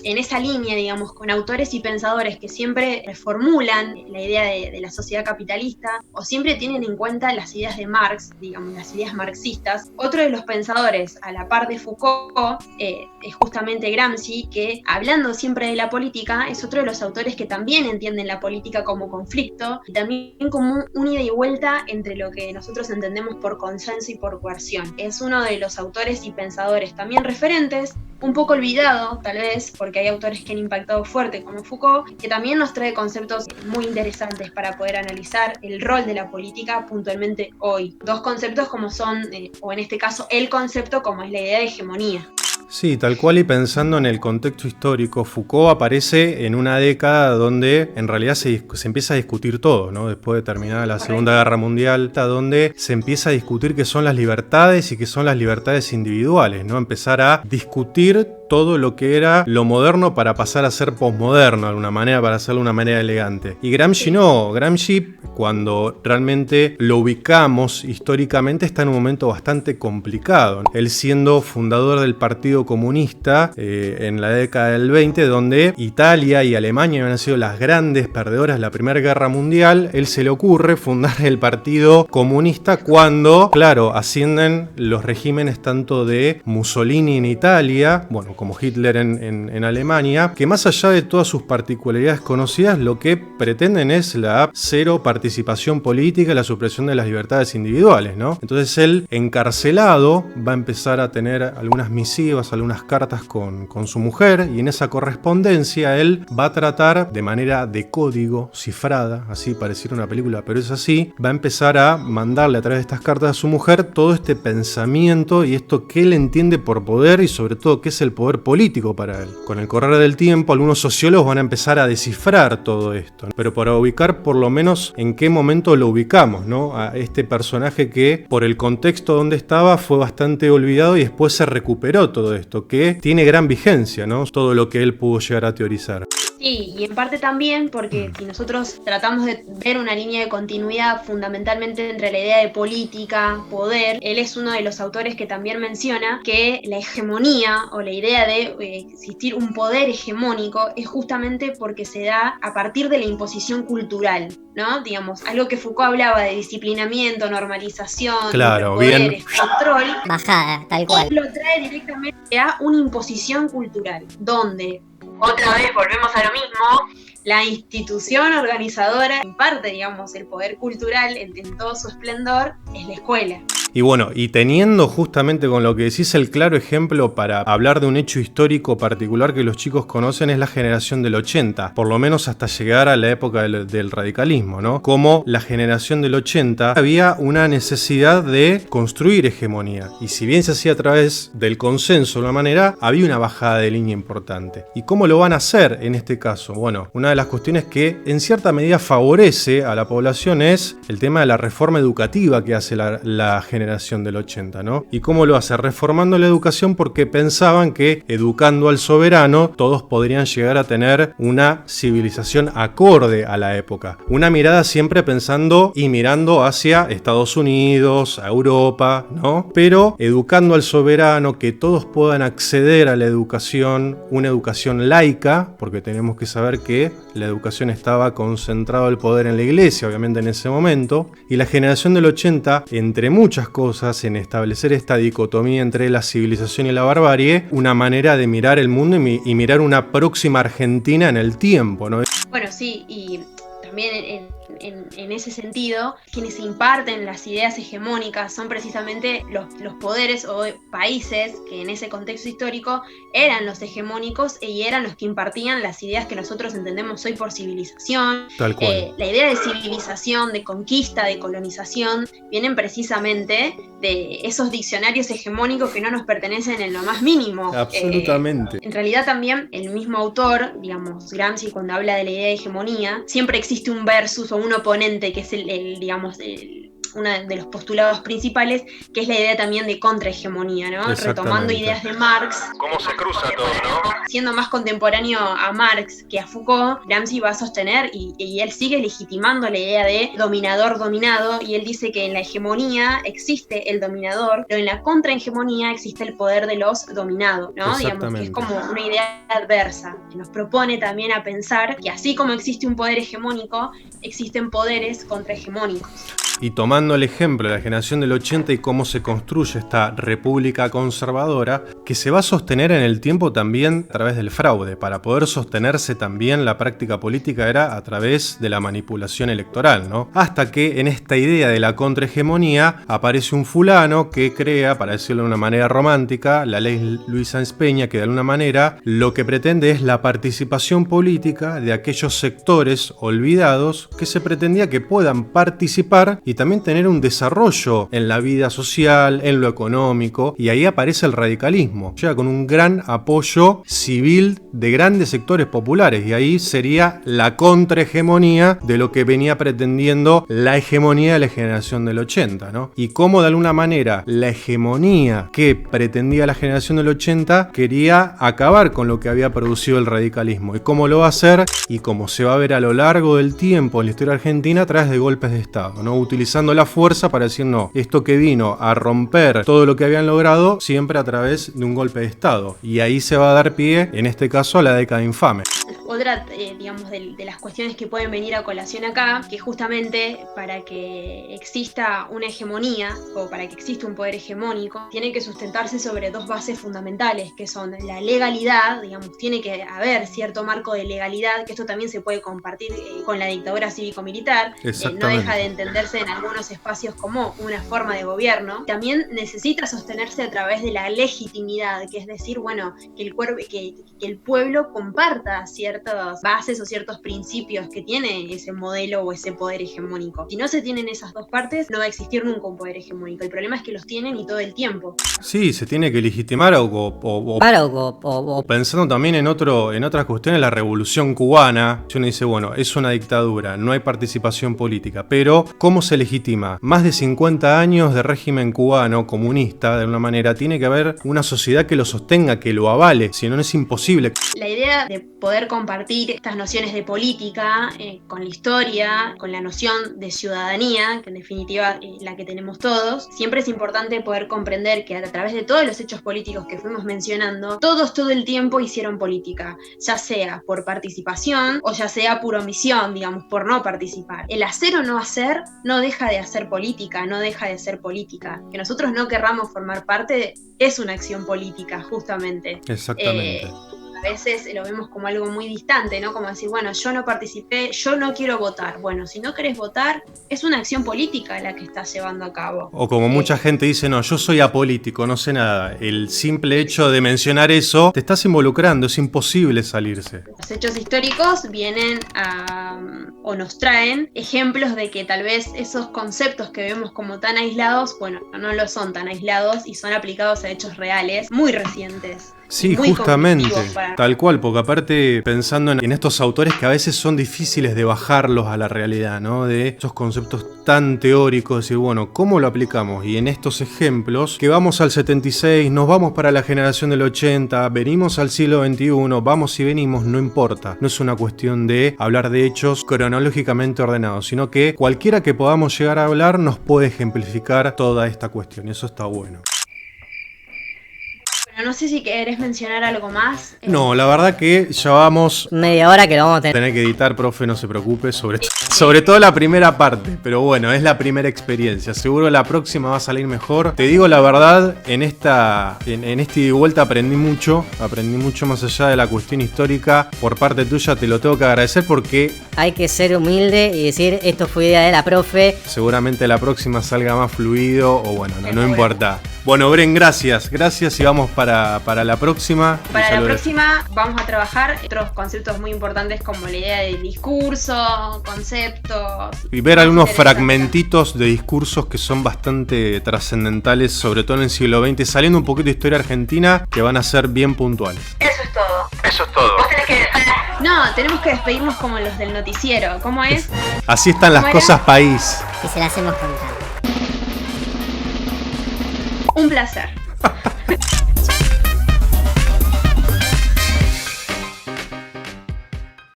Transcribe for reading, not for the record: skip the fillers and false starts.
en esa línea, digamos, con autores y pensadores que siempre reformulan la idea de la sociedad capitalista o siempre tienen en cuenta las ideas de Marx, digamos, las ideas marxistas. Otro de los pensadores, a la par de Foucault, es justamente Gramsci, que hablando siempre de la política, es otro de los autores que también entienden la política como conflicto y también como un ida y vuelta entre lo que nosotros entendemos por consenso y por coerción. Es uno de los autores y pensadores también referentes, un poco olvidado tal vez, porque hay autores que han impactado fuerte como Foucault, que también nos trae conceptos muy interesantes para poder analizar el rol de la política puntualmente hoy. Dos conceptos como son, o en este caso el concepto como es la idea de hegemonía. Sí, tal cual, y pensando en el contexto histórico, Foucault aparece en una década donde en realidad se empieza a discutir todo, ¿no? Después de terminada la Segunda Guerra Mundial, donde se empieza a discutir qué son las libertades y qué son las libertades individuales, ¿no? Empezar a discutir todo lo que era lo moderno para pasar a ser posmoderno de alguna manera, para hacerlo de una manera elegante. Y Gramsci no, Gramsci cuando realmente lo ubicamos históricamente está en un momento bastante complicado. Él siendo fundador del Partido Comunista en la década del 20, donde Italia y Alemania habían sido las grandes perdedoras de la Primera Guerra Mundial, él se le ocurre fundar el Partido Comunista cuando, claro, ascienden los regímenes tanto de Mussolini en Italia, bueno, como Hitler en Alemania, que más allá de todas sus particularidades conocidas, lo que pretenden es la cero participación política y la supresión de las libertades individuales, ¿no? Entonces él, encarcelado, va a empezar a tener algunas misivas, algunas cartas con su mujer, y en esa correspondencia él va a tratar de manera de código, cifrada, así pareciera una película, pero es así, va a empezar a mandarle a través de estas cartas a su mujer todo este pensamiento y esto que él entiende por poder y sobre todo qué es el poder político para él. Con el correr del tiempo, algunos sociólogos van a empezar a descifrar todo esto, pero para ubicar por lo menos en qué momento lo ubicamos, ¿no? A este personaje que por el contexto donde estaba fue bastante olvidado y después se recuperó todo esto, que tiene gran vigencia, ¿no? Todo lo que él pudo llegar a teorizar. Sí, y en parte también porque si nosotros tratamos de ver una línea de continuidad fundamentalmente entre la idea de política, poder, él es uno de los autores que también menciona que la hegemonía o la idea de existir un poder hegemónico es justamente porque se da a partir de la imposición cultural, ¿no? Digamos, algo que Foucault hablaba de disciplinamiento, normalización, claro, poderes, bien. control, Bajada, tal cual. él lo trae directamente a una imposición cultural, donde otra vez volvemos a lo mismo, la institución organizadora, en parte, digamos, el poder cultural en todo su esplendor, es la escuela. Y bueno, y teniendo justamente con lo que decís el claro ejemplo para hablar de un hecho histórico particular que los chicos conocen es la generación del 80, por lo menos hasta llegar a la época del radicalismo, ¿no? Como la generación del 80 había una necesidad de construir hegemonía, y si bien se hacía a través del consenso de una manera, había una bajada de línea importante. ¿Y cómo lo van a hacer en este caso? Bueno, una de las cuestiones que en cierta medida favorece a la población es el tema de la reforma educativa que hace la generación del 80, ¿no? ¿Y cómo lo hace? Reformando la educación porque pensaban que educando al soberano todos podrían llegar a tener una civilización acorde a la época. Una mirada siempre pensando y mirando hacia Estados Unidos, a Europa, ¿no? Pero educando al soberano, que todos puedan acceder a la educación, una educación laica, porque tenemos que saber que la educación estaba concentrado el poder en la iglesia, obviamente en ese momento, y la generación del 80, entre muchas cosas, en establecer esta dicotomía entre la civilización y la barbarie, una manera de mirar el mundo y mirar una próxima Argentina en el tiempo, ¿no? Bueno, sí, y también en ese sentido, quienes imparten las ideas hegemónicas son precisamente los poderes o países que en ese contexto histórico eran los hegemónicos y eran los que impartían las ideas que nosotros entendemos hoy por civilización. Tal cual. La idea de civilización, de conquista, de colonización, vienen precisamente de esos diccionarios hegemónicos que no nos pertenecen en lo más mínimo. Absolutamente. En realidad también el mismo autor, digamos, Gramsci, cuando habla de la idea de hegemonía, siempre existe un versus o un oponente que es uno de los postulados principales, que es la idea también de contrahegemonía, ¿no? Retomando ideas de Marx. ¿Cómo se cruza todo, no? Siendo más contemporáneo a Marx que a Foucault, Gramsci va a sostener, y él sigue legitimando la idea de dominador-dominado, y él dice que en la hegemonía existe el dominador, pero en la contrahegemonía existe el poder de los dominados, ¿no? Digamos que es como una idea adversa, que nos propone también a pensar que así como existe un poder hegemónico, existen poderes contrahegemónicos. Y tomando el ejemplo de la generación del 80 y cómo se construye esta república conservadora, que se va a sostener en el tiempo también a través del fraude. Para poder sostenerse también la práctica política era a través de la manipulación electoral, ¿no? Hasta que en esta idea de la contrahegemonía aparece un fulano que crea, para decirlo de una manera romántica, la ley Luis Sáenz Peña, que de alguna manera lo que pretende es la participación política de aquellos sectores olvidados que se pretendía que puedan participar y también tener un desarrollo en la vida social, en lo económico, y ahí aparece el radicalismo, llega con un gran apoyo civil de grandes sectores populares, y ahí sería la contrahegemonía de lo que venía pretendiendo la hegemonía de la generación del 80, ¿no? Y cómo de alguna manera la hegemonía que pretendía la generación del 80 quería acabar con lo que había producido el radicalismo, y cómo lo va a hacer, y cómo se va a ver a lo largo del tiempo en la historia argentina a través de golpes de Estado, ¿no? Utilizando la fuerza para decir no, esto que vino a romper todo lo que habían logrado siempre a través de un golpe de Estado, y ahí se va a dar pie, en este caso, a la década infame. Otra, digamos, de las cuestiones que pueden venir a colación acá, que justamente para que exista una hegemonía o para que exista un poder hegemónico, tiene que sustentarse sobre dos bases fundamentales, que son la legalidad, digamos, tiene que haber cierto marco de legalidad, que esto también se puede compartir con la dictadura cívico-militar, no deja de entenderse en algunos espacios como una forma de gobierno. También necesita sostenerse a través de la legitimidad, que es decir, bueno, que el pueblo comparta ciertas bases o ciertos principios que tiene ese modelo o ese poder hegemónico. Si no se tienen esas dos partes, no va a existir nunca un poder hegemónico. El problema es que los tienen y todo el tiempo. Sí, se tiene que legitimar o pensando también en otras cuestiones, la revolución cubana. Uno dice, bueno, es una dictadura, no hay participación política, pero ¿cómo se legitima? Más de 50 años de régimen cubano comunista, de alguna manera, tiene que haber una sociedad que lo sostenga, que lo avale, si no es imposible. La idea de poder compartir estas nociones de política con la historia, con la noción de ciudadanía, que en definitiva la que tenemos todos, siempre es importante poder comprender que a través de todos los hechos políticos que fuimos mencionando, todos todo el tiempo hicieron política, ya sea por participación o ya sea por omisión, digamos, por no participar. El hacer o no hacer no deja de hacer política, no deja de ser política. Que nosotros no querramos formar parte es una acción política, justamente. Exactamente. A veces lo vemos como algo muy distante, ¿no? Como decir, bueno, yo no participé, yo no quiero votar. Bueno, si no querés votar, es una acción política la que estás llevando a cabo. O como mucha gente dice, no, yo soy apolítico, no sé nada. El simple hecho de mencionar eso, te estás involucrando, es imposible salirse. Los hechos históricos vienen o nos traen ejemplos de que tal vez esos conceptos que vemos como tan aislados, bueno, no lo son tan aislados y son aplicados a hechos reales muy recientes. Sí, justamente, tal cual, porque aparte pensando en estos autores que a veces son difíciles de bajarlos a la realidad, ¿no? De esos conceptos tan teóricos, decir, bueno, ¿cómo lo aplicamos? Y en estos ejemplos, que vamos al 76, nos vamos para la generación del 80, venimos al siglo XXI, vamos y venimos, no importa. No es una cuestión de hablar de hechos cronológicamente ordenados, sino que cualquiera que podamos llegar a hablar nos puede ejemplificar toda esta cuestión, y eso está bueno. No sé si querés mencionar algo más. No, la verdad que ya vamos... media hora que lo vamos a tener que editar, profe, no se preocupe, sobre todo la primera parte. Pero bueno, es la primera experiencia. Seguro la próxima va a salir mejor. Te digo la verdad, en este ida y vuelta aprendí mucho más allá de la cuestión histórica. Por parte tuya te lo tengo que agradecer porque... hay que ser humilde y decir, esto fue idea de la profe. Seguramente la próxima salga más fluido o bueno, no importa. Bueno, Bren, gracias y vamos para la próxima. Para la próxima vamos a trabajar otros conceptos muy importantes como la idea del discurso, conceptos. Y ver algunos fragmentitos de discursos que son bastante trascendentales, sobre todo en el siglo XX, saliendo un poquito de historia argentina, que van a ser bien puntuales. Eso es todo. Vos tenés que... No, tenemos que despedirnos como los del noticiero. ¿Cómo es? Así están las cosas, país. Y se las hacemos contar. Un placer.